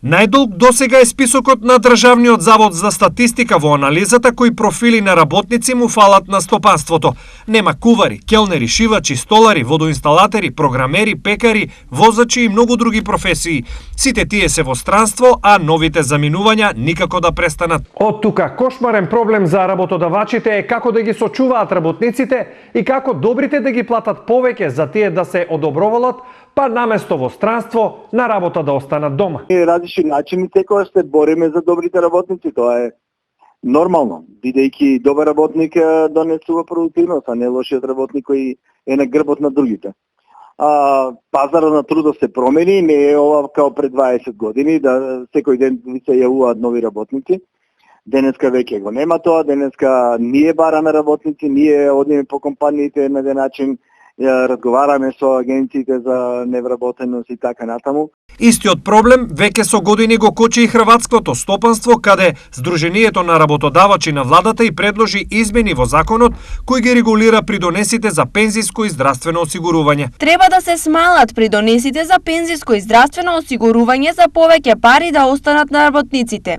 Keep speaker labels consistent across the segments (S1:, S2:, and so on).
S1: Најдолг досега е списокот на Државниот завод за статистика во анализата кои профили на работници му фалат на стопанството. Нема кувари, келнери, шивачи, столари, водоинсталатери, програмери, пекари, возачи и многу други професии. Сите тие се во странство, а новите заминувања никако да престанат.
S2: Од тука кошмарен проблем за работодавачите е како да ги сочуваат работниците и како добрите да ги платат повеќе за тие да се одобровалат, па наместо во странство на работа да останат дома.
S3: Различни начини секогаш се бориме за добрите работници, тоа е нормално, бидејќи добар работник донесува продуктивност, а не лошиот работник кој е на грбот на другите. Пазарот на трудот се промени, не е ова као пред 20 години, да секој ден се јавуваат нови работници. Денеска веќе го нема тоа, денеска ние бараме работници, ние одиме по компаниите на еден начин, разговараме со агенциите за невработеност и така натаму.
S1: Истиот проблем веќе со години го кочи и хрватското стопанство, каде Сдруженијето на работодавачи на владата и предложи измени во законот кој ги регулира придонесите за пензиско и здравствено осигурување.
S4: Треба да се смалат придонесите за пензиско и здравствено осигурување за повеќе пари да останат на работниците.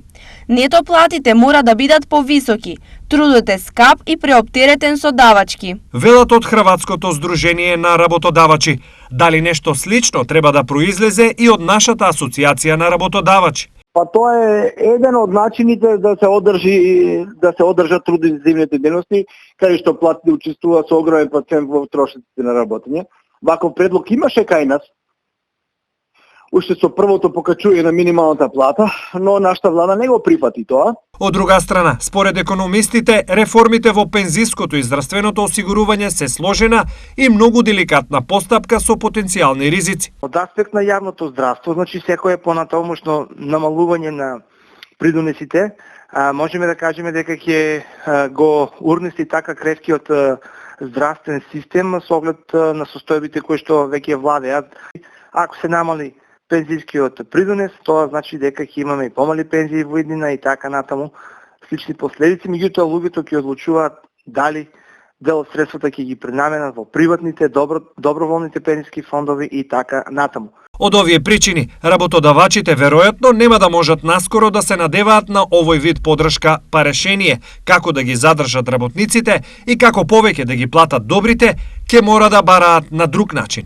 S4: Нето платите мора да бидат повисоки, трудот е скап и преоптеретен со давачки.
S1: Велат од Хрватското Сдружение на работодавачи. Дали нешто слично треба да произлезе и од нашата асоциација на работодавачи?
S3: Па тоа е еден од начините да се одржат трудоинтензивните дејности, каде што платите учествува со огромен процент во трошоците на работење. Ваков предлог имаше кај нас, уште со првото покачување на минималната плата, но нашата влада не го прифати тоа.
S1: Од друга страна, според економистите, реформите во пензиското и здравственото осигурување се сложена и многу деликатна постапка со потенцијални ризици.
S5: Од аспект на јавното здравство, значи секое понатомошно намалување на придонесите, можеме да кажеме дека ќе го урнести така кревкиот здравствен систем со оглед на состојбите кои што веќе владеат. Ако се намали пензискиот придонес, тоа значи дека ќе имаме и помали пензии во иднина и така натаму, слични последици, меѓутоа луѓето ќе одлучуваат дали дел од средствата ќе ги пренаменат во приватните, доброволните пензиски фондови и така натаму.
S1: Од овие причини, работодавачите веројатно нема да можат наскоро да се надеваат на овој вид подршка, па решение како да ги задржат работниците и како повеќе да ги платат добрите, ќе мора да бараат на друг начин.